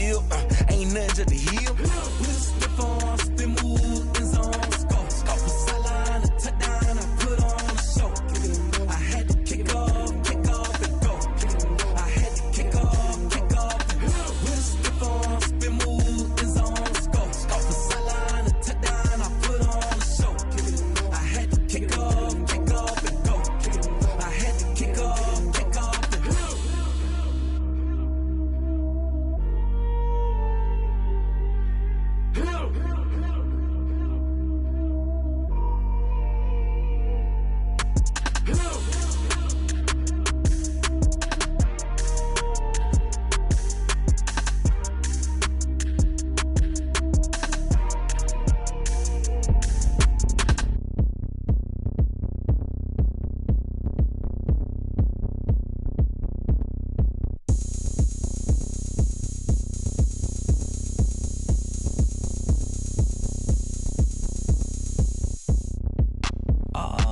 deal. Ain't nothing to the heel. We stiff on, spin move, in zone, scope. Scope for sideline, a touchdown, I put on a show. I had to kick off and go. I had to kick off and go. We stiff on, spin move, in zone, scope. Scope for sideline, a touchdown, I put on a show. I had to kick off and go. I had to kick off and go.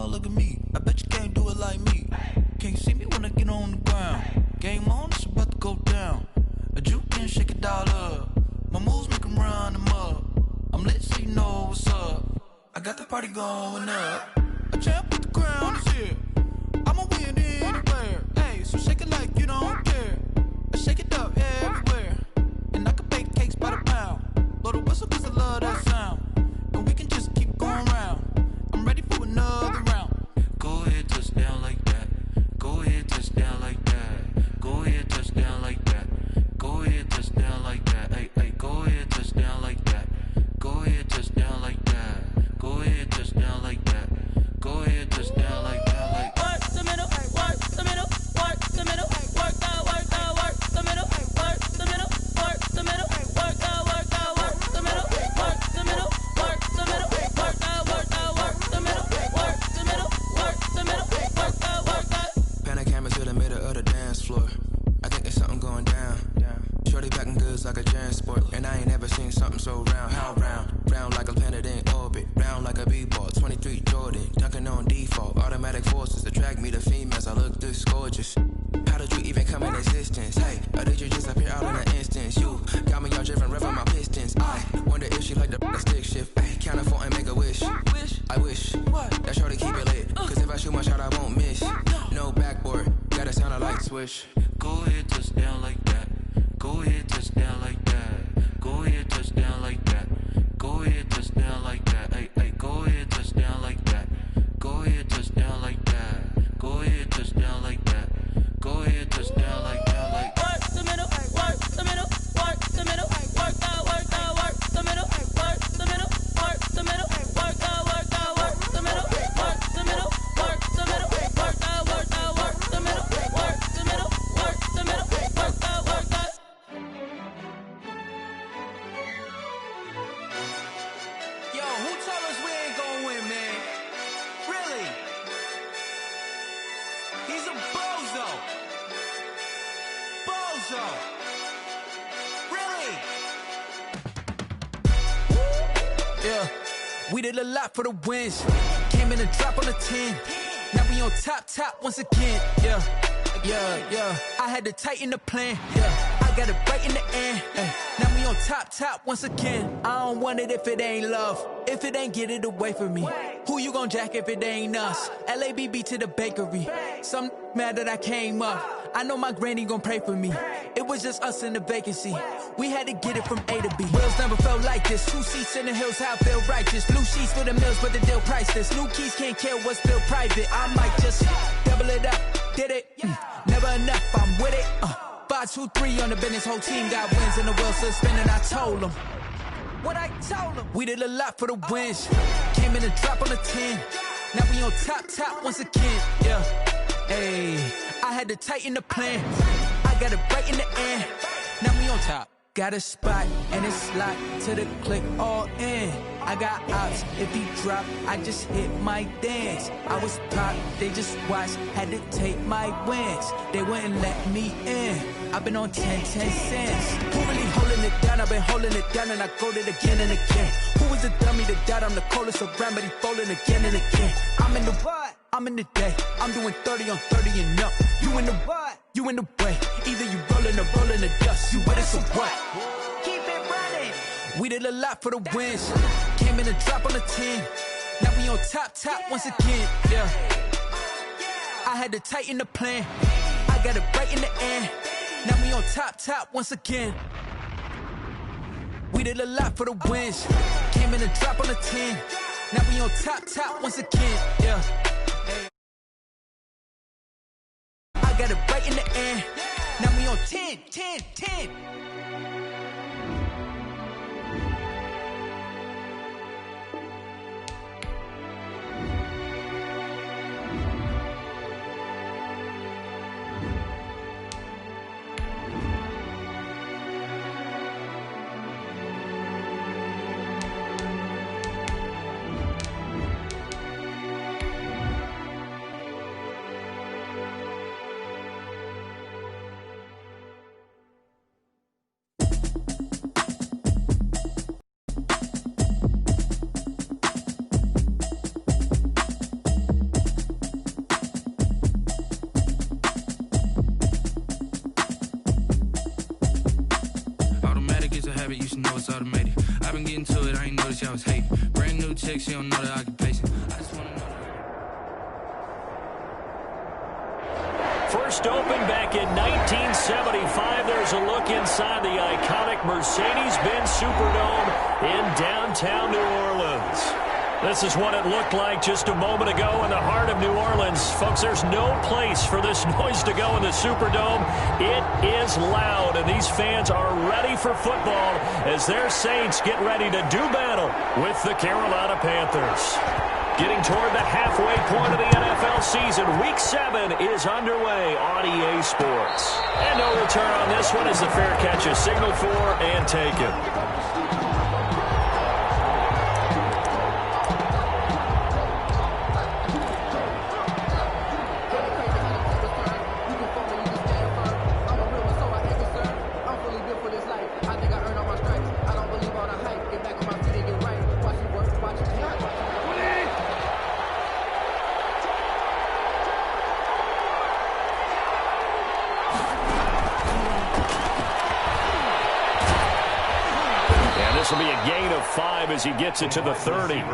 Look at me, I bet you can't do it like me. Can't see me when I get on the ground. Game on, it's about to go down. A juke can shake it all up. My moves make 'em run them up. I'm lit so you know what's up. I got the party going up. A champ with the crown is here. I'ma win anywhere. Hey, so shake it like you don't care. I shake it up everywhere. And I can bake cakes by the pound. Blow the whistle 'cause I love that sound. And we can just keep going round. I'm ready for another round. Go ahead, touch down like that. Go ahead, touch down like that. Go ahead, touch down like that. Go ahead, touch down like that. Hey, hey, go ahead, touch down like that. Go ahead, touch down like that. Go ahead, touch down like that. Go ahead, touch down like that. Like work the middle, work the middle, work the middle, work the middle, work the middle, work the middle, work the middle, work the middle, work the middle, work the middle, work the middle, work the middle, work the. Pan a camera to the middle of the dance floor. I think there's something going down. Shorty packing goods like a transport, and I ain't never seen something so round. How round? Round like a planet in orbit, round like a b-ball. 23 Jordan, dunking on default. Automatic forces attract me to females. I look this gorgeous. How did you even come in existence? Hey, or did you just appear out in an instance? You got me all driven, revving my pistons. I wonder if she like the stick shift. Hey, count it 4 and make a wish. I wish that shorty keep it lit. Cause if I shoot my shot, I won't miss. No backboard, gotta sound a light switch. go ahead, touch down like that. Go ahead, touch down like that. Go ahead, touch down like that. Go ahead, touch down like that. Hey, hey, go ahead, touch down like that. Go ahead, touch down like that. Go ahead, touch down like that. Go ahead, touch down like that. Like work the middle, work the middle, work the middle, work the middle, work the middle, work the middle, work the middle, work the middle, work the middle, work the middle, work the middle, work the middle, work the middle, work the middle, work the. Yo, who told us we ain't gonna win, man? Really? He's a bozo. Bozo. Really? Yeah, we did a lot for the wins. Came in a drop on the 10. Now we on top once again. Yeah. I had to tighten the plan. Yeah, I got it right in the end. Ay. Now we on top once again. I don't want it if it ain't love. If it ain't, get it away from me. Who you gon' jack if it ain't us? LABB to the bakery. Some mad that I came up. I know my granny gon' pray for me. It was just us in the vacancy. We had to get it from A to B. Wheels never felt like this. 2 seats in the hills, how I feel righteous. Blue sheets for the mills, but the deal priceless. New keys can't kill what's still private. I might just double it up. Did it? Never enough, I'm with it. 5, 2, 3 on the business. Whole team got wins and the wheels still spinning. I told them what I told them. We did a lot for the wins. Came in a drop on the 10. Now we on top once again. Yeah. Hey, I had to tighten the plan. I got it right in the end. Now we on top. Got a spot and it's locked to the click all in. I got ops, if he drop, I just hit my dance. I was pop, they just watched, had to take my wins. They wouldn't let me in. I've been on 10 cents. Who really holding it down? I've been holding it down and I go it again and again. Who was the dummy that doubt I'm the coldest around, but he folding again and again. I'm in the what? I'm in the day. I'm doing 30 on 30 and up. You in the what? You in the way, either you rollin' or rollin' the dust. You with it, so what? Keep it running. We did a lot for the wins. Came in and drop on the 10. Now we on top once again, yeah. I had to tighten the plan. I got it right in the end. Now we on top once again. We did a lot for the wins. Came in and drop on the 10. Now we on top once again, yeah. I got it right in the end. Now we on 10. You should know it's automated. I've been getting to it, I ain't noticed y'all was hating. Brand new chick, she don't know the occupation. I just wanna know. First opened back in 1975. There's a look inside the iconic Mercedes-Benz Superdome in downtown New Orleans. This is what it looked like just a moment ago in the heart of New Orleans. Folks, there's no place for this noise to go in the Superdome. It is loud, and these fans are ready for football as their Saints get ready to do battle with the Carolina Panthers. Getting toward the halfway point of the NFL season, Week 7 is underway on EA Sports. And no return on this one as the fair catch is signaled for and taken. This will be a gain of 5 as he gets it to the 30.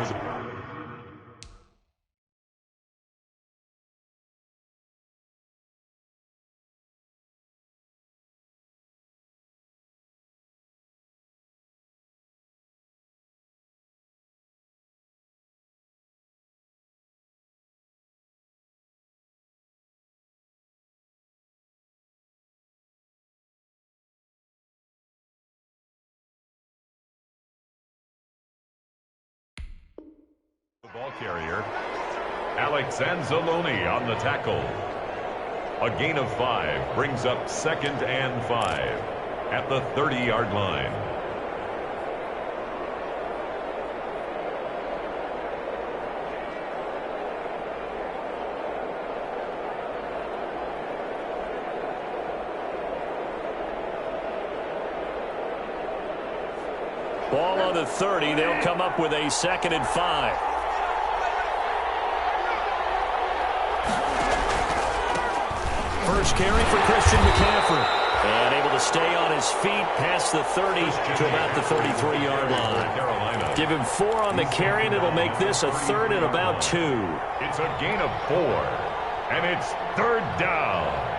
Ball carrier, Alex Anzalone on the tackle. A gain of 5 brings up 2nd and 5 at the 30-yard line. Ball on the 30. They'll come up with a 2nd and 5. First carry for Christian McCaffrey. And able to stay on his feet past the 30 to about the 33-yard line. Give him 4 on the carry, and it'll make this a 3rd and about 2. It's a gain of 4, and it's 3rd down.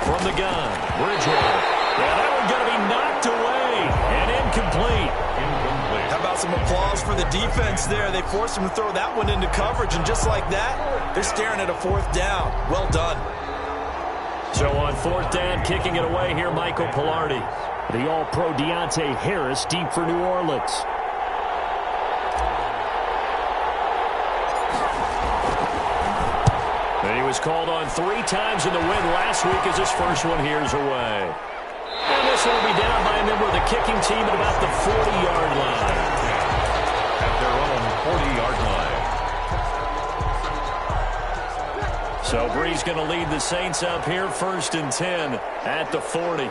From the gun, Bridgewater. Yeah, that one going to be knocked away and incomplete. How about some applause for the defense there? They forced him to throw that one into coverage, and just like that, they're staring at a 4th down. Well done. So on 4th down, kicking it away here, Michael Pilardi. The All-Pro Deontay Harris deep for New Orleans. And he was called on 3 times in the win last week as his first one here's away. And this one will be down by a member of the kicking team at about the 40-yard line. At their own 40-yard line. So Bree's going to lead the Saints up here 1st and 10 at the 40.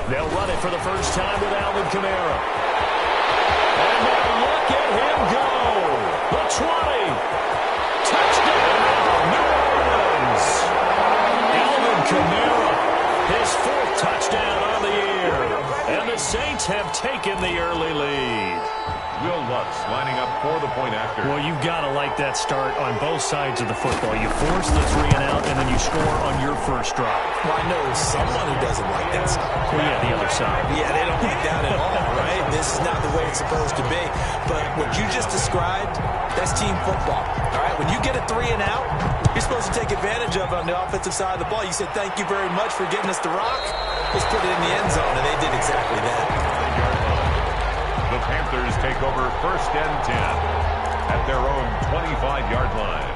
They'll run it for the first time with Alvin Kamara. And now look at him go. The 20. Touchdown, New Orleans. Alvin Kamara, his 4th touchdown on the year. And the Saints have taken the early lead. Will Lutz lining up for the point after. Well, you've got to like that start on both sides of the football. You force the 3 and out, and then you score on your first drive. Well, I know someone who doesn't like that start. Well, yeah, the other side. Yeah, they don't like that at all, right? This is not the way it's supposed to be. But what you just described, that's team football, all right? When you get a 3 and out, you're supposed to take advantage of it on the offensive side of the ball. You said, thank you very much for getting us the rock. Let's put it in the end zone, and they did exactly that. The Panthers take over 1st and 10 at their own 25-yard line.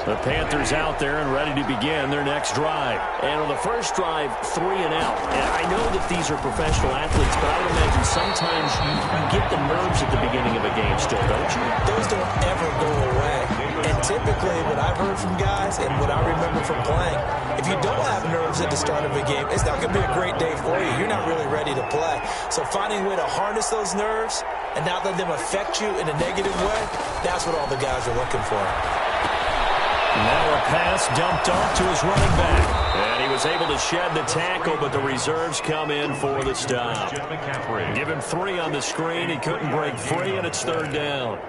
The Panthers out there and ready to begin their next drive. And on the first drive, 3 and out. And I know that these are professional athletes, but I would imagine sometimes you get the nerves at the beginning of a game still, don't you? Those don't ever go away. And typically what I've heard from guys and what I remember from playing, if you don't have nerves at the start of a game, it's not going to be a great day for you. You're not really ready to play. So finding a way to harness those nerves and not let them affect you in a negative way, that's what all the guys are looking for. Now a pass dumped off to his running back. And he was able to shed the tackle, but the reserves come in for the stop. Give him 3 on the screen. He couldn't break free, and it's 3rd down.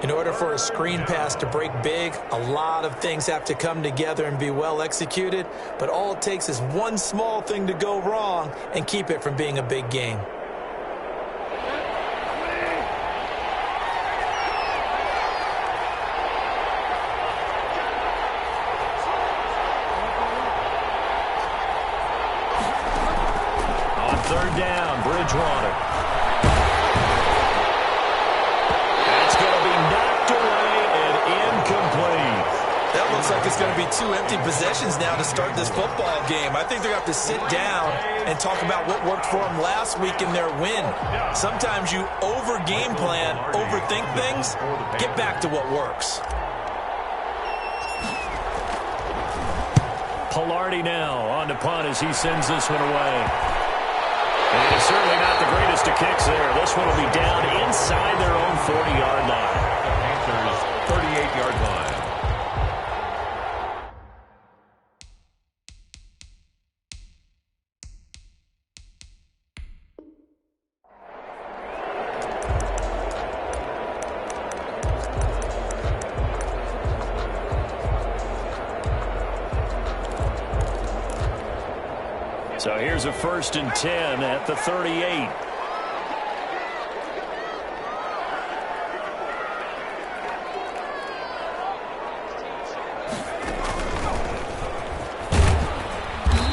In order for a screen pass to break big, a lot of things have to come together and be well executed. But all it takes is one small thing to go wrong and keep it from being a big game. Down, Bridgewater. That's going to be knocked away and incomplete. That looks like it's going to be 2 empty possessions now to start this football game. I think they're going to have to sit down and talk about what worked for them last week in their win. Sometimes you over-game plan, overthink things, get back to what works. Pilardi now on the punt as he sends this one away. And it's certainly not the greatest of kicks there. This one will be down inside their own 40-yard line. The Panthers' 38-yard line. So here's a 1st and 10 at the 38.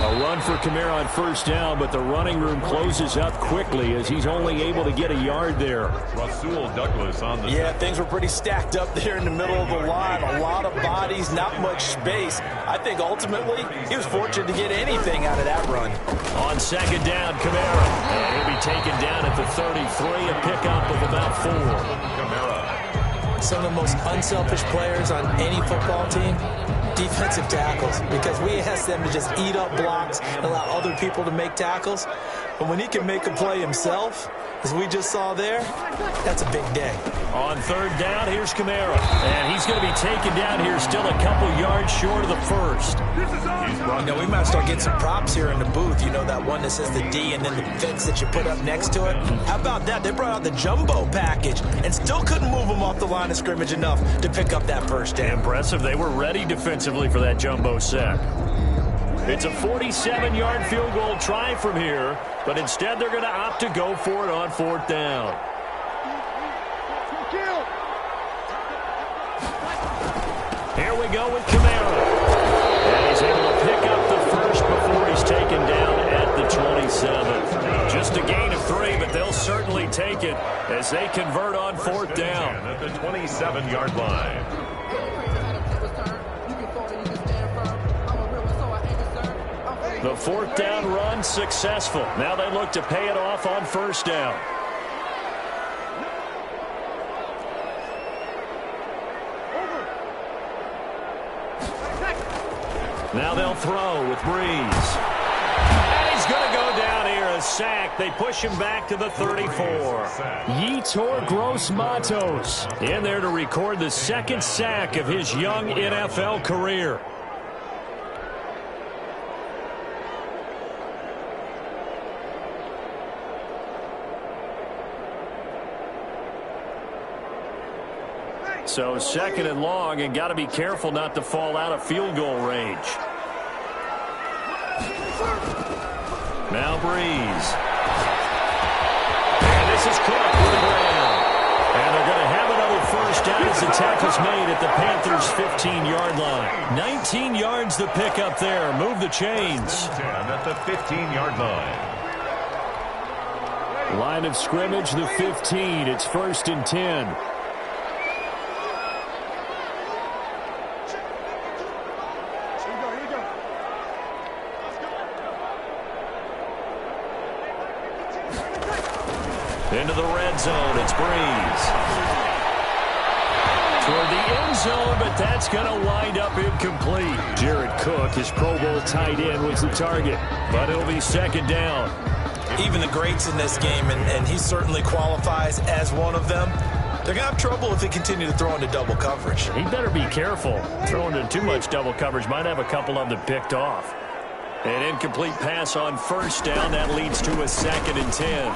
A run for Kamara on 1st down, but the running room closes up quickly as he's only able to get a yard there. Rasul Douglas on the Yeah, things were pretty stacked up there in the middle of the line. A lot of bodies, not much space. I think ultimately he was fortunate to get anything out of that run. On 2nd down, Kamara. And he'll be taken down at the 33, a pickup of about 4. Kamara. Some of the most unselfish players on any football team, defensive tackles, because we ask them to just eat up blocks and allow other people to make tackles. But when he can make a play himself, as we just saw there, that's a big day. On 3rd down, here's Kamara. And he's going to be taken down here still a couple yards short of the 1st. You know, we might start getting some props here in the booth. You know, that one that says the D and then the fence that you put up next to it. How about that? They brought out the jumbo package and still couldn't move them off the line of scrimmage enough to pick up that 1st down. Impressive. They were ready defensively for that jumbo sack. It's a 47-yard field goal try from here, but instead they're going to opt to go for it on 4th down. Here we go with Kamara. And he's able to pick up the 1st before he's taken down at the 27. Just a gain of 3, but they'll certainly take it as they convert on 4th down. At the 27-yard line. The fourth down run successful. Now they look to pay it off on first down. Now they'll throw with Breeze. And he's going to go down here, a sack. They push him back to the 34. Yetur Gross-Matos in there to record the second sack of his young NFL career. So second and long, and got to be careful not to fall out of field goal range. Now Breeze. And this is Cook with the ground. And they're going to have another first down as the tackle's made at the Panthers' 15-yard line. 19 yards the pickup there. Move the chains. 10 at the 15-yard line. Line of scrimmage, the 15. It's 1st and 10. Into the red zone, it's Breeze. Toward the end zone, but that's going to wind up incomplete. Jared Cook, his Pro Bowl tight end, was the target, but it'll be second down. Even the greats in this game, and he certainly qualifies as one of them, they're going to have trouble if they continue to throw into double coverage. He better be careful. Throwing into too much double coverage might have a couple of them picked off. An incomplete pass on first down. That leads to a 2nd and 10.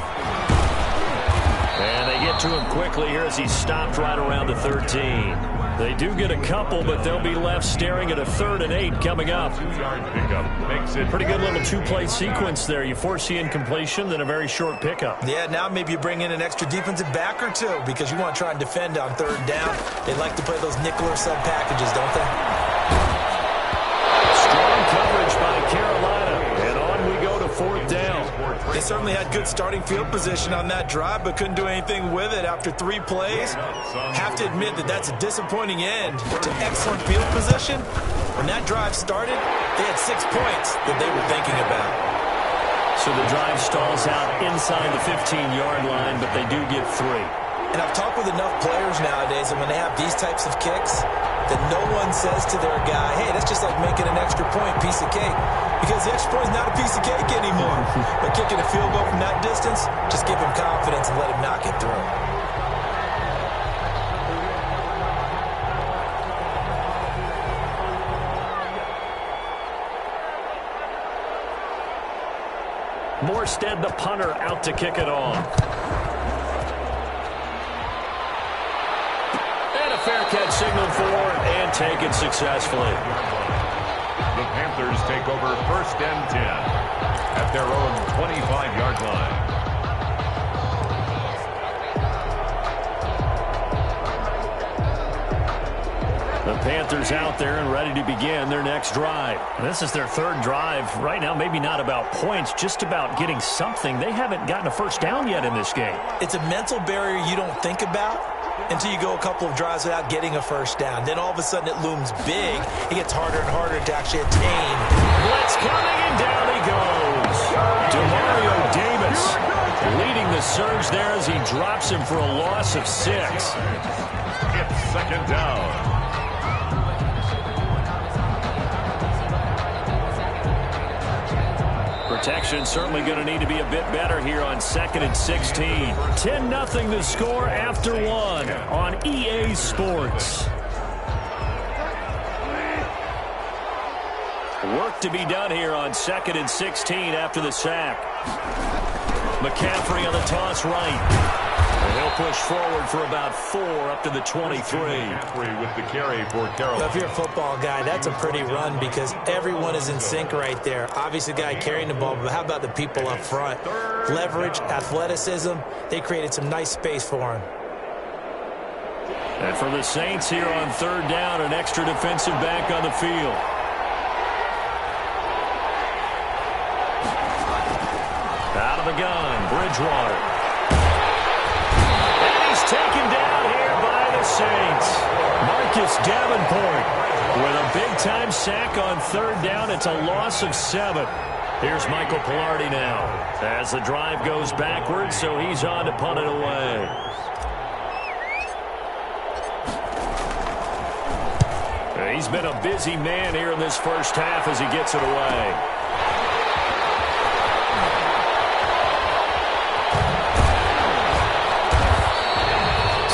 And they get to him quickly here as he's stopped right around the 13. They do get a couple, but they'll be left staring at a 3rd and 8 coming up. 2-yard pickup makes it pretty good little two-play sequence there. You force the incompletion, then a very short pickup. Yeah, now maybe you bring in an extra defensive back or two because you want to try and defend on 3rd down. They like to play those nickel or sub packages, don't they? Strong coverage by Carolina, and on we go to 4th down. They certainly had good starting field position on that drive, but couldn't do anything with it after 3 plays. Have to admit that that's a disappointing end to excellent field position. When that drive started, they had 6 points that they were thinking about. So the drive stalls out inside the 15-yard line, but they do get 3. And I've talked with enough players nowadays, and when they have these types of kicks, that no one says to their guy, hey, that's just like making an extra point, piece of cake. Because the extra point is not a piece of cake anymore. But kicking a field goal from that distance, just give him confidence and let him knock it through. Morstead, the punter, out to kick it off. And a fair catch signaled for and taken successfully. The Panthers take over 1st and 10 at their own 25-yard line. The Panthers out there and ready to begin their next drive. This is their 3rd drive. Right now, maybe not about points, just about getting something. They haven't gotten a first down yet in this game. It's a mental barrier you don't think about until you go a couple of drives without getting a first down. Then all of a sudden it looms big. It gets harder and harder to actually attain. Blitz coming, and down he goes. DeMario Davis leading the surge there as he drops him for a loss of 6. It's 2nd down. Protection certainly going to need to be a bit better here on 2nd and 16. 10-0 the score after 1 on EA Sports. Work to be done here on 2nd and 16 after the sack. McCaffrey on the toss right. And he'll push forward for about 4 up to the 23. McCaffrey with the carry for Carroll. If you're a football guy, that's a pretty run because everyone is in sync right there. Obviously, the guy carrying the ball, but how about the people up front? Leverage, athleticism, they created some nice space for him. And for the Saints here on 3rd down, an extra defensive back on the field. Out of the gun, Bridgewater. Taken down here by the Saints. Marcus Davenport with a big-time sack on 3rd down. It's a loss of 7. Here's Michael Pilardi now as the drive goes backwards, so he's on to punt it away. He's been a busy man here in this first half as he gets it away.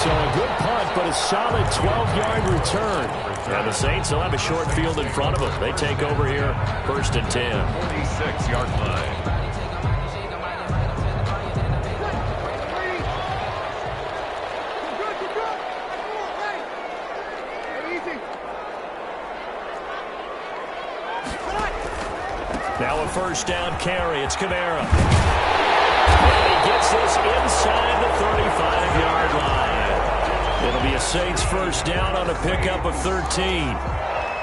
So a good punt, but a solid 12-yard return. And the Saints will have a short field in front of them. They take over here, 1st and 10. 46-yard line. Now a first down carry. It's Kamara. And he gets this inside the 35-yard line. It'll be a Saints first down on a pickup of 13.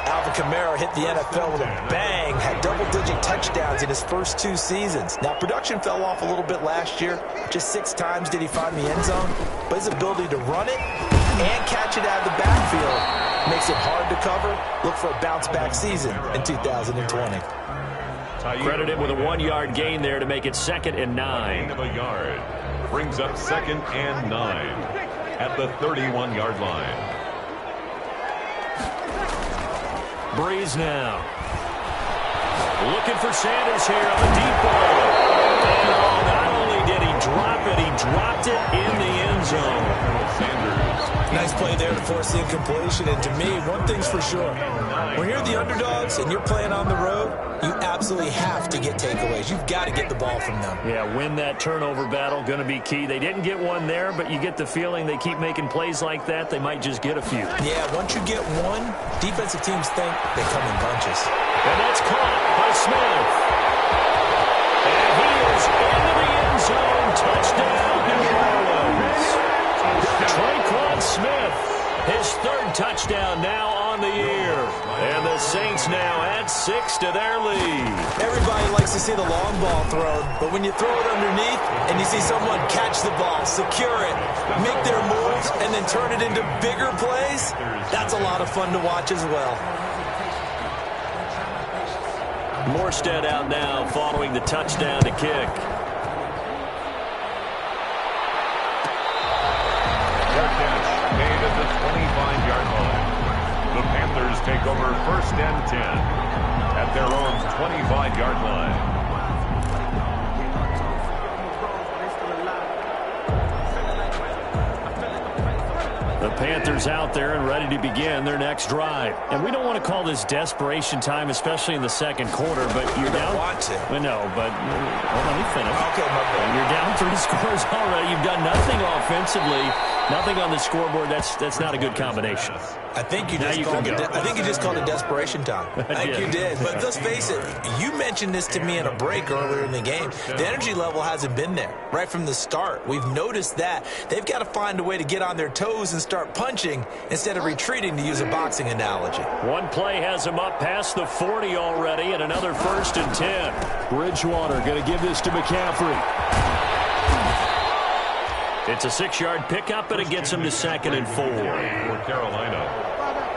Alvin Kamara hit the NFL with a bang, had double-digit touchdowns in his first 2 seasons. Now, production fell off a little bit last year. Just 6 times did he find the end zone. But his ability to run it and catch it out of the backfield makes it hard to cover. Look for a bounce-back season in 2020. Credit him with a 1-yard gain there to make it 2nd and 9. Gain of a yard. Brings up 2nd and 9 at the 31-yard line. Breeze now. Looking for Sanders here on the deep ball. And not only did he drop it, he dropped it in the end zone. Sanders. Nice play there to force the incompletion. And to me, one thing's for sure. When you're the underdogs and you're playing on the road, you absolutely have to get takeaways. You've got to get the ball from them. Yeah, win that turnover battle, going to be key. They didn't get one there, but you get the feeling they keep making plays like that, they might just get a few. Yeah, once you get one, defensive teams think they come in bunches. And that's caught by Smith. And he is into the end zone. Touchdown, New Orleans. Traquan Smith, his 3rd touchdown now on the year. And the Saints now add 6 to their lead. Everybody likes to see the long ball thrown, but when you throw it underneath and you see someone catch the ball, secure it, make their moves, and then turn it into bigger plays, that's a lot of fun to watch as well. Morstead out now following the touchdown to kick. Made at the 25-yard line. The Panthers take over 1st and 10 at their own 25-yard line. The Panthers out there and ready to begin their next drive. And we don't want to call this desperation time, especially in the 2nd quarter, but you're down. Want to. Well, no, but let me finish. Okay, my bad. You're down 3 scores already. You've done nothing offensively, nothing on the scoreboard. That's not a good combination. I think you just called it desperation time. I think you did. But let's face it, you mentioned this to me in a break earlier in the game. The energy level hasn't been there right from the start. We've noticed that. They've got to find a way to get on their toes and start punching instead of retreating, to use a boxing analogy. One play has them up past the 40 already, and another 1st and 10. Bridgewater going to give this to McCaffrey. It's a 6-yard pickup, and it gets him to 2nd and 4. For Carolina,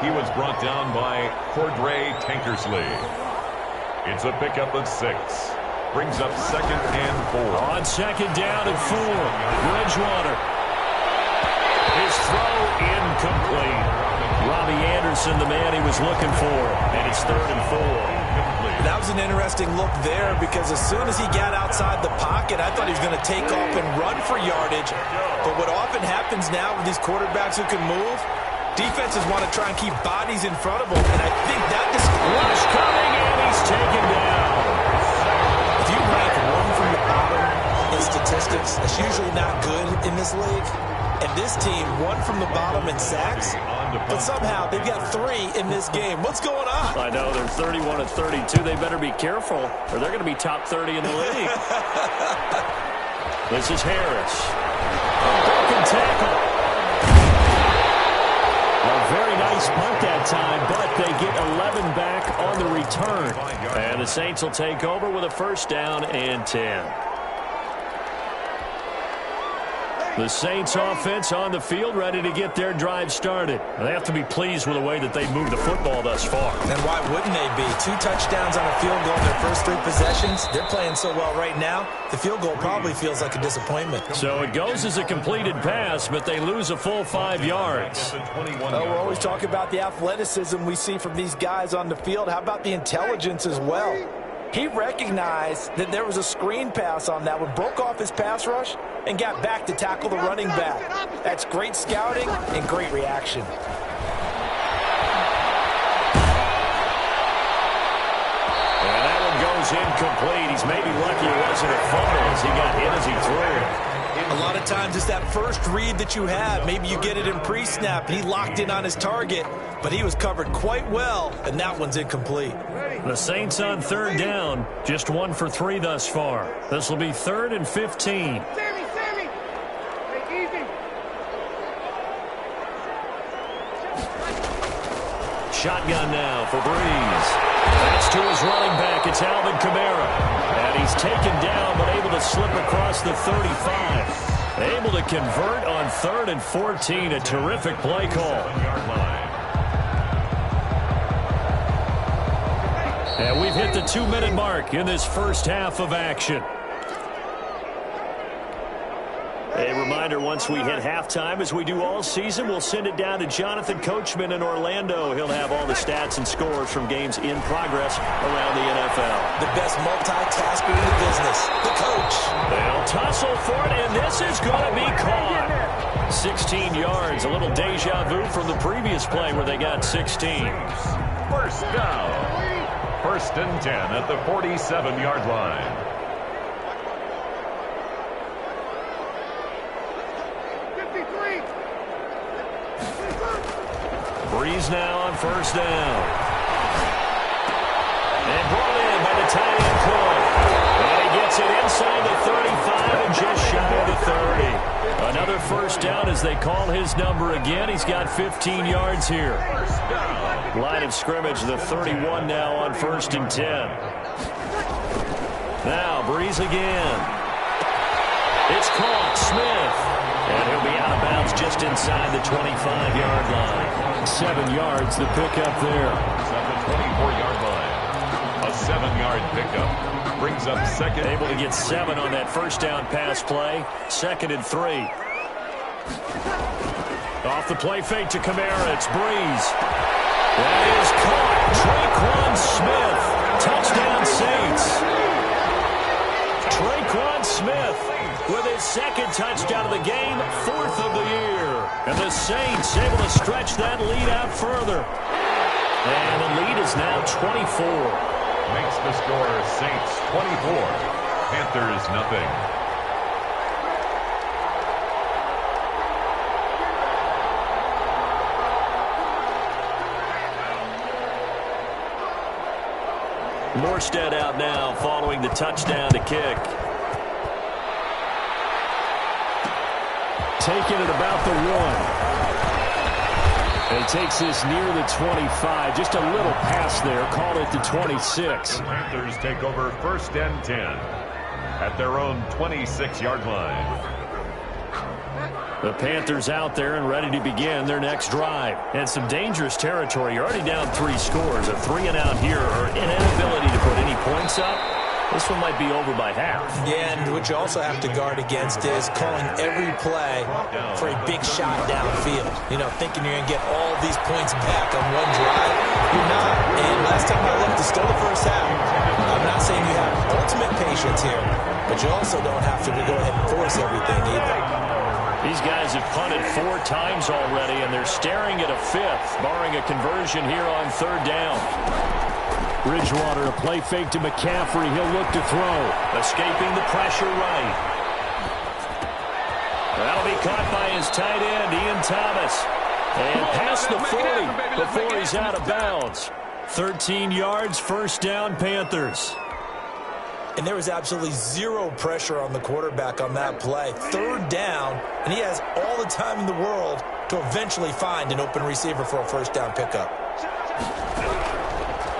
he was brought down by Cordray Tankersley. It's a pickup of 6. Brings up 2nd and 4. On 2nd down and 4, Bridgewater. His throw incomplete. Robbie Anderson, the man he was looking for, and it's 3rd and 4. That was an interesting look there, because as soon as he got outside the pocket, I thought he was going to take off and run for yardage. But what often happens now with these quarterbacks who can move, defenses want to try and keep bodies in front of them, and I think that just rush coming, and he's taken down. If you rank 1 from the bottom in statistics, that's usually not good in this league. And this team, 1 from the bottom in sacks, but somehow they've got 3 in this game. What's going on? I know, they're 31 of 32. They better be careful, or they're going to be top 30 in the league. This is Harris. Broken tackle. A very nice punt that time, but they get 11 back on the return. And the Saints will take over with a 1st down and 10. The Saints offense on the field, ready to get their drive started. They have to be pleased with the way that they moved the football thus far. And why wouldn't they be? 2 touchdowns on a field goal in their first 3 possessions. They're playing so well right now, the field goal probably feels like a disappointment. So it goes as a completed pass, but they lose a full 5 yards. We're always talking about the athleticism we see from these guys on the field. How about the intelligence as well? He recognized that there was a screen pass on that one, broke off his pass rush, and got back to tackle the running back. That's great scouting and great reaction. And that one goes incomplete. He's maybe lucky it wasn't a fumble as he got hit as he threw it. A lot of times it's that first read that you have. Maybe you get it in pre-snap. He locked in on his target, but he was covered quite well, and that one's incomplete. The Saints on 3rd down, just 1 for 3 thus far. This will be 3rd and 15. Sammy, take easy. Shotgun now for Breeze. That's to his running back. It's Alvin Kamara. And he's taken down, but able to slip across the 35. Able to convert on 3rd and 14. A terrific play call. And we've hit the 2-minute mark in this first half of action. A reminder, once we hit halftime, as we do all season, we'll send it down to Jonathan Coachman in Orlando. He'll have all the stats and scores from games in progress around the NFL. The best multitasker in the business, the coach. They'll tussle for it, and this is going to be caught. 16 yards, a little deja vu from the previous play where they got 16. First down. 1st and 10 at the 47-yard line. Breeze now on 1st down. And brought in by the tight end Coy. And he gets it inside the 35 and just shy of the 30. Another 1st down as they call his number again. He's got 15 yards here. Line of scrimmage, the 31 now on 1st and 10. Now Breeze again. It's caught. Smith. And he'll be out of bounds just inside the 25-yard line. 7 yards, the pickup there. At the 24-yard line. A 7-yard pickup brings up 2nd. Able to get 7 on that 1st down pass play. 2nd and 3. Off the play fake to Kamara. It's Breeze. That is caught. Traquan Smith. Touchdown Saints. Traquan Smith with his 2nd touchdown of the game, 4th of the year. And the Saints able to stretch that lead out further. And the lead is now 24. Makes the score Saints 24. Panthers nothing. Morstead out now following the touchdown to kick. Taking it about the 1. And he takes this near the 25. Just a little pass there. Called it the 26. The Panthers take over 1st and 10 at their own 26-yard line. The Panthers out there and ready to begin their next drive. And some dangerous territory. You're already down 3 scores. A 3-and-out here or an inability to put any points up. This one might be over by half. Yeah, and what you also have to guard against is calling every play for a big shot downfield. You know, thinking you're going to get all these points back on one drive. You're not. And last time I looked, it's still the first half. I'm not saying you have ultimate patience here, but you also don't have to go ahead and force everything either. These guys have punted 4 times already, and they're staring at a 5th, barring a conversion here on 3rd down. Bridgewater, a play fake to McCaffrey. He'll look to throw. Escaping the pressure right. That'll be caught by his tight end, Ian Thomas. And past the 40 before he's out of bounds. 13 yards, 1st down, Panthers. And there was absolutely 0 pressure on the quarterback on that play. 3rd down, and he has all the time in the world to eventually find an open receiver for a 1st down pickup.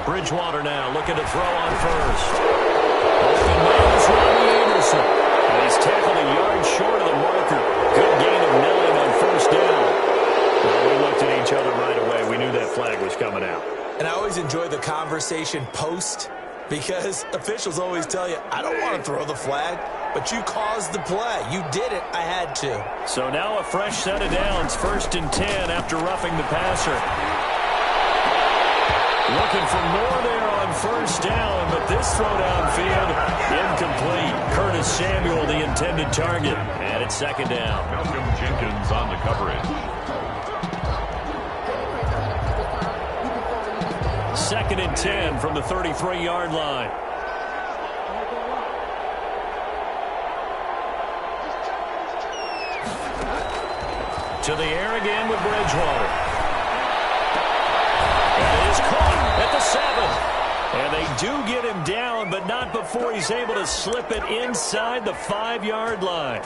Bridgewater now looking to throw on 1st. Open man is Robbie Anderson. He's tackled a yard short of the marker. Good gain of 9 on first down. Well, we looked at each other right away. We knew that flag was coming out. And I always enjoy the conversation post, because officials always tell you, I don't want to throw the flag, but you caused the play. You did it. I had to. So now a fresh set of downs, 1st and 10 after roughing the passer. Looking for more there on first down, but this throw downfield, incomplete. Curtis Samuel, the intended target, and it's 2nd down. Malcolm Jenkins on the coverage. 2nd and 10 from the 33-yard line. To the air again with Bridgewater. And it is caught at the 7. And they do get him down, but not before he's able to slip it inside the 5-yard line.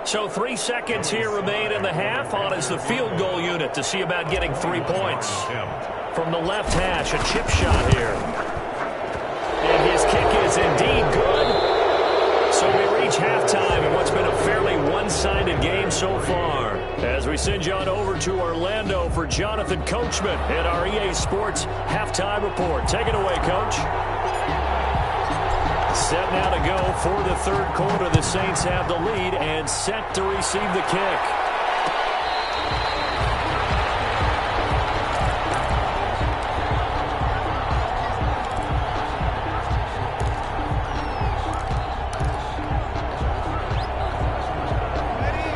So 3 seconds here remain in the half. On is the field goal unit to see about getting 3 points. From the left hash, a chip shot here. And his kick is indeed good. So we reach halftime in what's been a fairly one-sided game so far. As we send you on over to Orlando for Jonathan Coachman at our EA Sports Halftime Report. Take it away, Coach. Set now to go for the 3rd quarter. The Saints have the lead and set to receive the kick.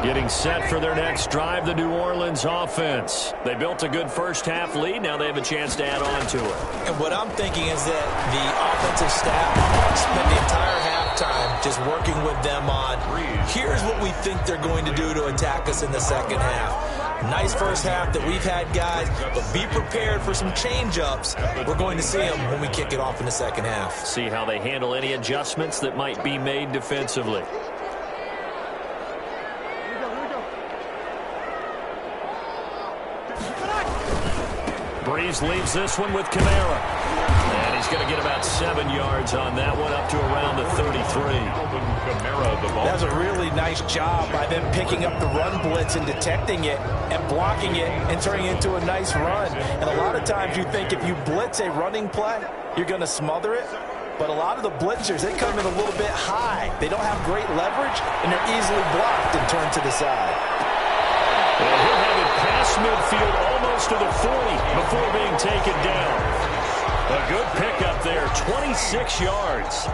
Getting set for their next drive, the New Orleans offense. They built a good first-half lead. Now they have a chance to add on to it. And what I'm thinking is that the offensive staff spent the entire halftime just working with them on, here's what we think they're going to do to attack us in the second half. Nice first half that we've had, guys, but be prepared for some change-ups. We're going to see them when we kick it off in the second half. See how they handle any adjustments that might be made defensively. Breeze leaves this one with Kamara. And he's going to get about 7 yards on that one, up to around the 33. That was a really nice job by them picking up the run blitz and detecting it and blocking it and turning it into a nice run. And a lot of times you think if you blitz a running play, you're going to smother it. But a lot of the blitzers, they come in a little bit high. They don't have great leverage, and they're easily blocked and turned to the side. And he'll have it past midfield almost to the 40 before being taken down. A good pickup there, 26 yards.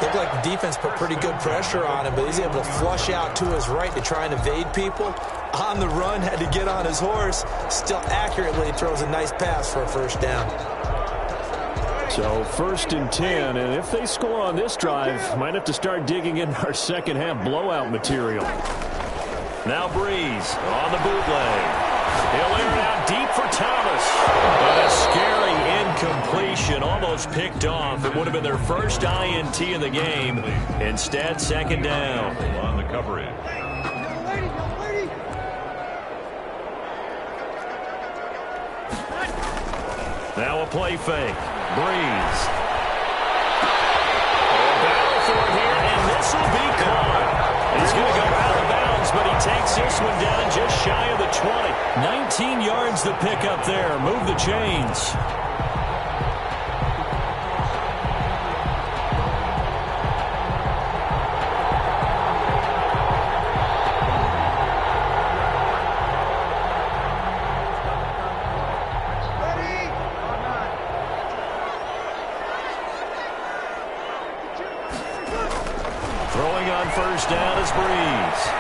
Looked like the defense put pretty good pressure on him, but he's able to flush out to his right to try and evade people. On the run, had to get on his horse. Still accurately throws a nice pass for a first down. So 1st and 10, and if they score on this drive, might have to start digging in our second half blowout material. Now Breeze on the bootleg. He'll air it out deep for Thomas. But a scary incompletion, almost picked off. It would have been their first INT in the game. Instead, 2nd down. On the coverage. Now a play fake. Breeze. Battle for it here, and this will be caught. He's going to go out of bounds, but he takes this one down just shy of the 20. 19 yards the pickup there. Move the chains. Throwing on first down is Breeze.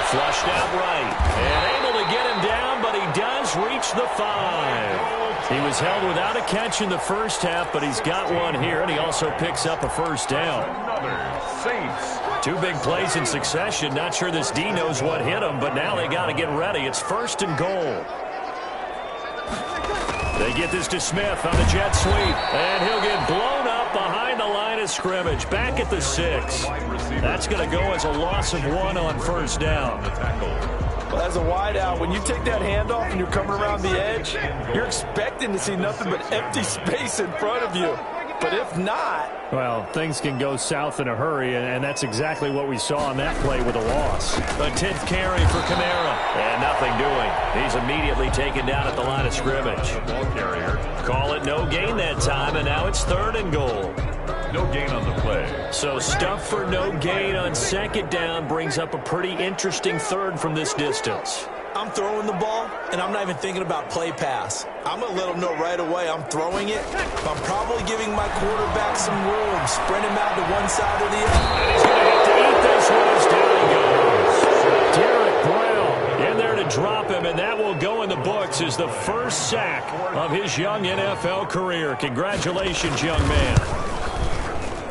Flushed out right. And able to get him down, but he does reach the 5. He was held without a catch in the first half, but he's got one here, and he also picks up a first down. Another Saints. 2 big plays in succession. Not sure this D knows what hit him, but now they got to get ready. It's 1st and goal. They get this to Smith on the jet sweep, and he'll get blown up behind the line of scrimmage, back at the 6. That's going to go as a loss of 1 on first down. Well, as a wideout, when you take that handoff and you're coming around the edge, you're expecting to see nothing but empty space in front of you. but if not... Well, things can go south in a hurry, and that's exactly what we saw on that play with a loss. A 10th carry for Kamara. And nothing doing. He's immediately taken down at the line of scrimmage. Ball carrier. Call it no gain that time, and now it's 3rd and goal. No gain on the play. So stuff for no gain on 2nd down brings up a pretty interesting 3rd from this distance. I'm throwing the ball, and I'm not even thinking about play pass. I'm going to let them know right away I'm throwing it. I'm probably giving my quarterback some room, spread him out to one side or the other. And he's going to get to eat this one as down he goes. Derek Brown in there to drop him, and that will go in the books as the first sack of his young NFL career. Congratulations, young man.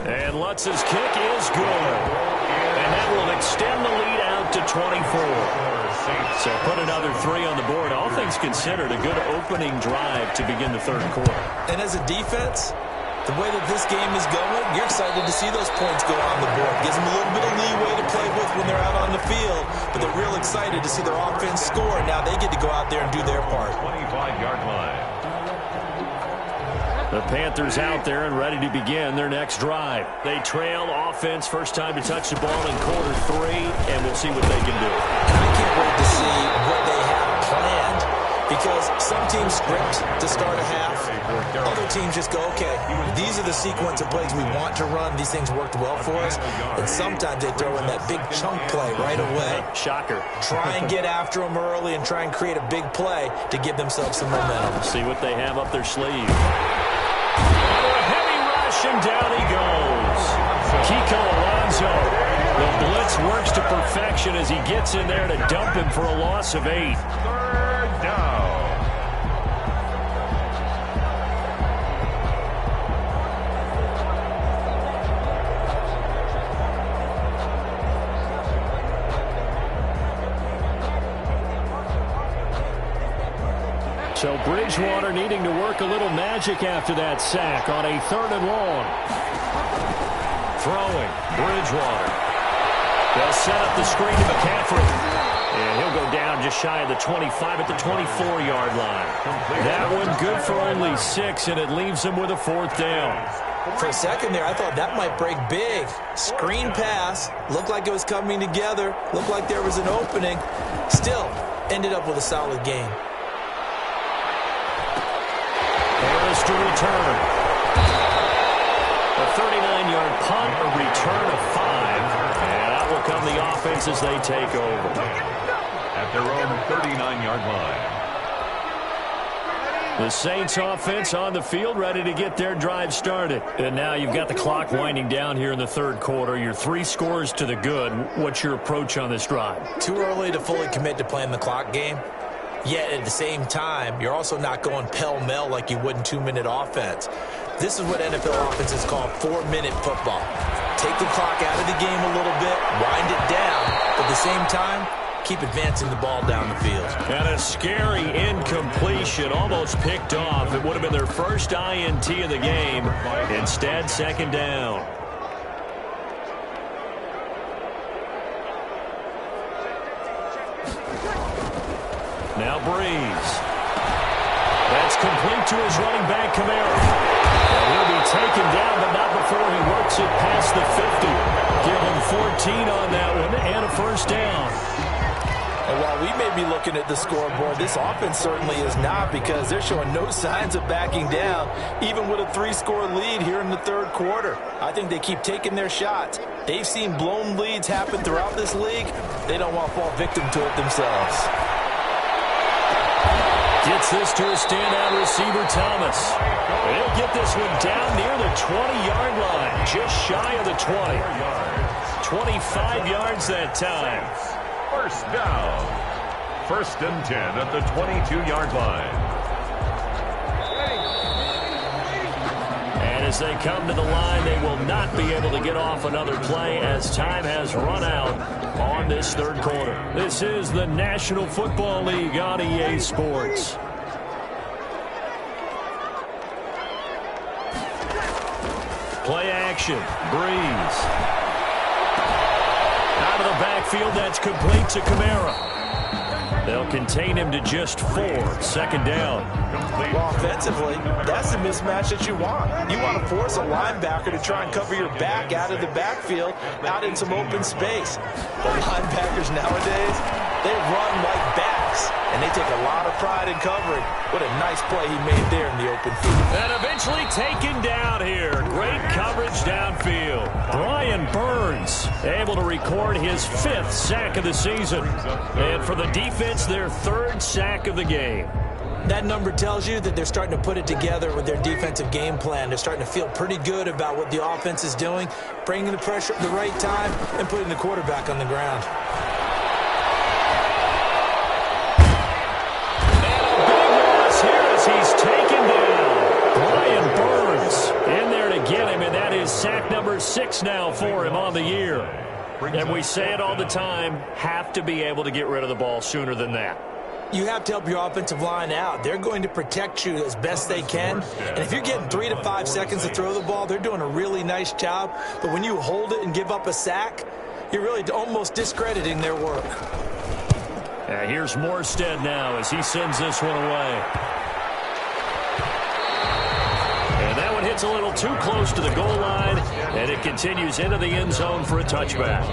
And Lutz's kick is good. And that will extend the lead out to 24. So put another 3 on the board. All things considered, a good opening drive to begin the 3rd quarter. And as a defense, the way that this game is going, you're excited to see those points go on the board. Gives them a little bit of leeway to play with when they're out on the field, but they're real excited to see their offense score. Now they get to go out there and do their part. 25-yard line. The Panthers out there and ready to begin their next drive. They trail offense, first time to touch the ball in quarter 3, and we'll see what they can do. And I can't wait to see what they have planned, because some teams script to start a half. Other teams just go, okay, these are the sequence of plays we want to run. These things worked well for us. And sometimes they throw in that big chunk play right away. Shocker. Try and get after them early and try and create a big play to give themselves some momentum. See what they have up their sleeve. A heavy rush, and down he goes. Kiko Alonso. The blitz works to perfection as he gets in there to dump him for a loss of 8. 3rd down. So Bridgewater needing to work a little magic after that sack on a 3rd and long. Throwing, Bridgewater. They'll set up the screen to McCaffrey. And he'll go down just shy of the 25 at the 24-yard line. That one good for only 6, and it leaves him with a 4th down. For a second there, I thought that might break big. Screen pass. Looked like it was coming together. Looked like there was an opening. Still, ended up with a solid game. Harris to return. A 39-yard punt, a return of 5. And out will come the offense as they take over. At their own 39-yard line. The Saints offense on the field, ready to get their drive started. And now you've got the clock winding down here in the 3rd quarter. You're 3 scores to the good. What's your approach on this drive? Too early to fully commit to playing the clock game. Yet at the same time, you're also not going pell-mell like you would in 2-minute offense. This is what NFL offenses call 4-minute football. Take the clock out of the game a little bit, wind it down, but at the same time, keep advancing the ball down the field. And a scary incompletion, almost picked off. It would have been their first INT of the game. Instead, 2nd down. Now Breeze. That's complete to his running back, Kamara. And he'll be taken down, but not before he works it past the 50. Give him 14 on that one and a 1st down. And while we may be looking at the scoreboard, this offense certainly is not, because they're showing no signs of backing down, even with a 3-score lead here in the 3rd quarter. I think they keep taking their shots. They've seen blown leads happen throughout this league. They don't want to fall victim to it themselves. Gets this to a standout receiver, Thomas. He'll get this one down near the 20-yard line, just shy of the 20. 25 yards that time. 1st down. 1st and 10 at the 22-yard line. And as they come to the line, they will not be able to get off another play as time has run out on this 3rd quarter. This is the National Football League on EA Sports. Play action. Breeze. Out of the backfield, that's complete to Kamara. They'll contain him to just 4. Second down. Well, offensively, that's the mismatch that you want. You want to force a linebacker to try and cover your back out of the backfield, out in some open space. The linebackers nowadays, they run like backs, and they take a lot of pride in covering. What a nice play he made there in the open field. And eventually taken down here. Great coverage downfield. Brian Burns able to record his 5th sack of the season. And for the defense, their 3rd sack of the game. That number tells you that they're starting to put it together with their defensive game plan. They're starting to feel pretty good about what the offense is doing, bringing the pressure at the right time, and putting the quarterback on the ground. He's taken down. Brian Burns in there to get him, and that is sack number 6 now for him on the year. And we say it all the time, have to be able to get rid of the ball sooner than that. You have to help your offensive line out. They're going to protect you as best they can. And if you're getting 3 to 5 seconds to throw the ball, they're doing a really nice job. But when you hold it and give up a sack, you're really almost discrediting their work. Here's Morstead now as he sends this one away. And that one hits a little too close to the goal line, and it continues into the end zone for a touchback.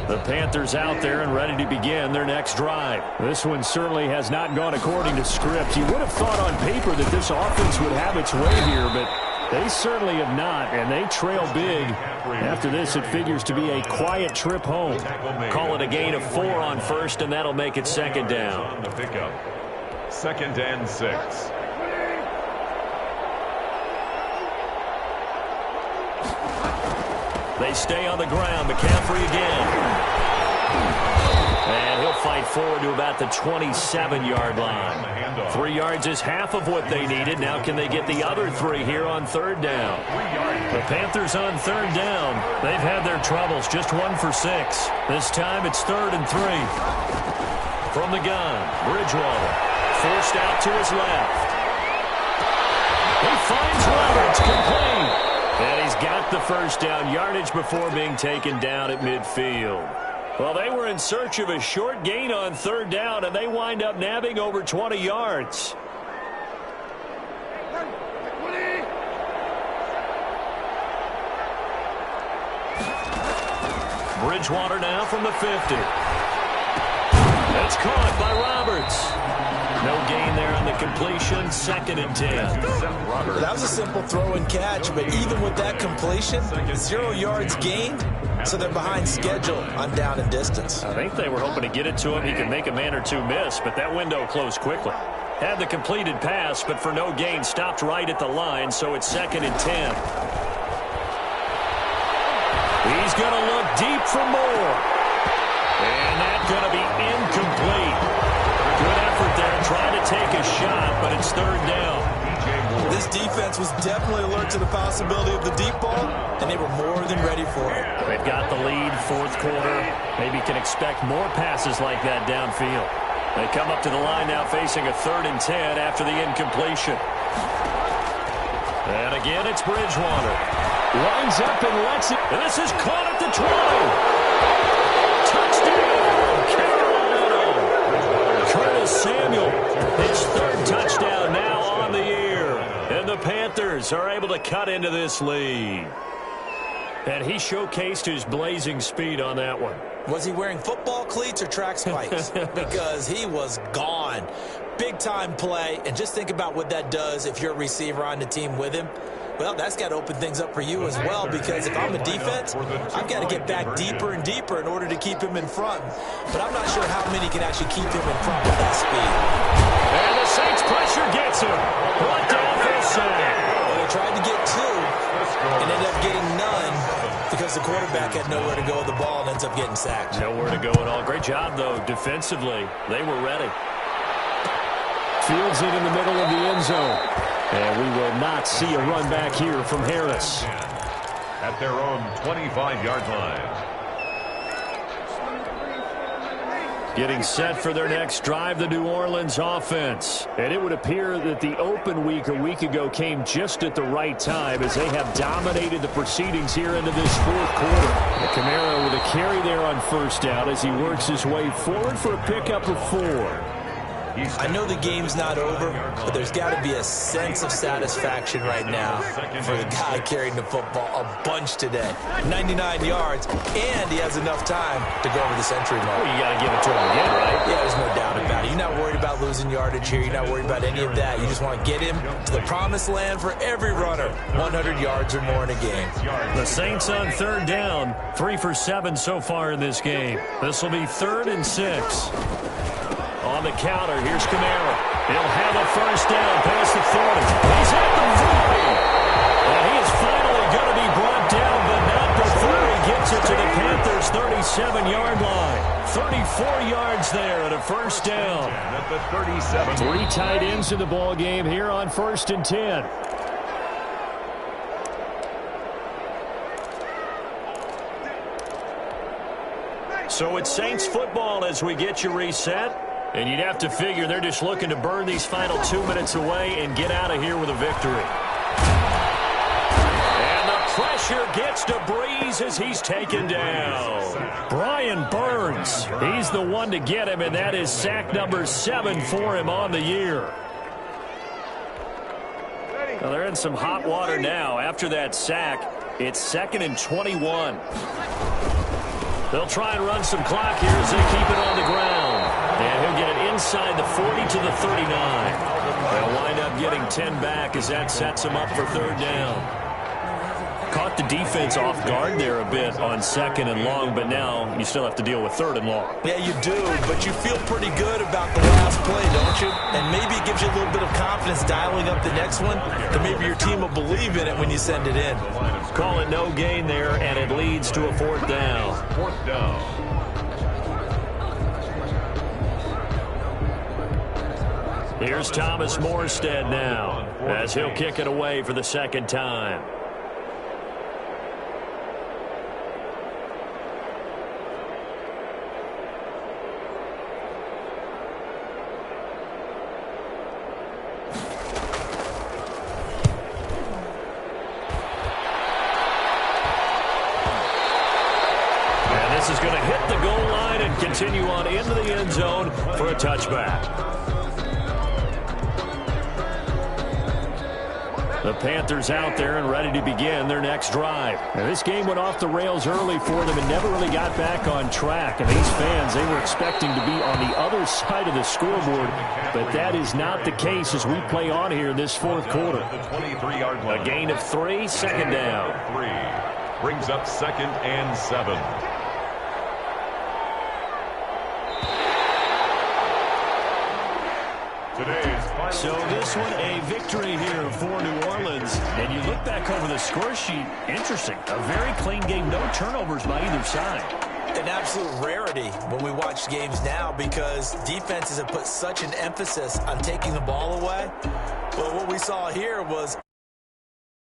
The Panthers out there and ready to begin their next drive. This one certainly has not gone according to script. You would have thought on paper that this offense would have its way here, but they certainly have not, and they trail big. After this, it figures to be a quiet trip home. Call it a gain of 4 on first, and that'll make it second down. The pickup. 2nd and 6. They stay on the ground. McCaffrey again. And he'll fight forward to about the 27-yard line. 3 yards is half of what they needed. Now can they get the other 3 here on 3rd down? The Panthers on 3rd down. They've had their troubles. Just 1 for 6. This time it's 3rd and 3. From the gun, Bridgewater. Forced out to his left. He finds Roberts, complete. And he's got the first down, yardage before being taken down at midfield. Well, they were in search of a short gain on 3rd down, and they wind up nabbing over 20 yards. Bridgewater now from the 50. It's caught by Roberts. No gain there on the completion. 2nd and 10. That was a simple throw and catch, but even with that completion, 0 yards gained, so they're behind schedule on down and distance. I think they were hoping to get it to him. He could make a man or 2 miss, but that window closed quickly. Had the completed pass, but for no gain, stopped right at the line, so it's 2nd and 10. He's going to look deep for more. And that's going to be incomplete. Good effort there, trying to take a shot, but it's 3rd down. This defense was definitely alert to the possibility of the deep ball, and they were more than ready for it. They've got the lead, 4th quarter. Maybe can expect more passes like that downfield. They come up to the line now facing a 3rd and 10 after the incompletion. And again, it's Bridgewater. Lines up and lets it. And this is caught at the 20. Touchdown, Carolina. Curtis Samuel, his 3rd touchdown now on the year. And the Panthers are able to cut into this lead. And he showcased his blazing speed on that one. Was he wearing football cleats or track spikes? Because he was gone. Big-time play. And just think about what that does if you're a receiver on the team with him. Well, that's got to open things up for you as well, because if I'm a defense, I've got to get back deeper and deeper in order to keep him in front. But I'm not sure how many can actually keep him in front with that speed. And the Saints pressure gets him. Brought down for a sack. Well, they tried to get 2 and ended up getting none because the quarterback had nowhere to go with the ball and ends up getting sacked. Nowhere to go at all. Great job, though, defensively. They were ready. Fields it in the middle of the end zone. And we will not see a run back here from Harris. At their own 25-yard line. Getting set for their next drive, the New Orleans offense. And it would appear that the open week a week ago came just at the right time as they have dominated the proceedings here into this fourth quarter. Kamara with a carry there on first down as he works his way forward for a pickup of 4. I know the game's not over, but there's got to be a sense of satisfaction right now for the guy carrying the football a bunch today. 99 yards, and he has enough time to go over the century mark. Well, you got to give it to him again, right? Yeah, there's no doubt about it. You're not worried about losing yardage here. You're not worried about any of that. You just want to get him to the promised land for every runner. 100 yards or more in a game. The Saints on third down, 3 for 7 so far in this game. This will be 3rd and 6. On the counter, here's Kamara. He'll have a first down past the 40. He's at the 40. And he is finally going to be brought down, but not before he gets it to the Panthers' 37-yard line. 34 yards there and a first down. At the 37. 3 tight ends in the ball game here on 1st and 10. So it's Saints football as we get you reset. And you'd have to figure they're just looking to burn these final 2 minutes away and get out of here with a victory. And the pressure gets to Breeze as he's taken down. Brian Burns, he's the one to get him, and that is sack number 7 for him on the year. Well, they're in some hot water now. After that sack, it's 2nd and 21. They'll try and run some clock here as they keep it on the ground. And he'll get it inside the 40 to the 39. They'll wind up getting 10 back as that sets them up for 3rd down. Caught the defense off guard there a bit on 2nd and long, but now you still have to deal with 3rd and long. Yeah, you do, but you feel pretty good about the last play, don't you? And maybe it gives you a little bit of confidence dialing up the next one, that maybe your team will believe in it when you send it in. Call it no gain there, and it leads to a 4th down. 4th down. Here's Thomas Morstead now as he'll kick it away for the 2nd time. And this is going to hit the goal line and continue on into the end zone for a touchback. The Panthers out there and ready to begin their next drive. Now, this game went off the rails early for them and never really got back on track. And these fans, they were expecting to be on the other side of the scoreboard, but that is not the case as we play on here in this 4th quarter. A gain of 3, 2nd down. 3 brings up 2nd and 7. So this one a victory here for New Orleans. And you look back over the score sheet, interesting. A very clean game, no turnovers by either side. An absolute rarity when we watch games now because defenses have put such an emphasis on taking the ball away. But what we saw here was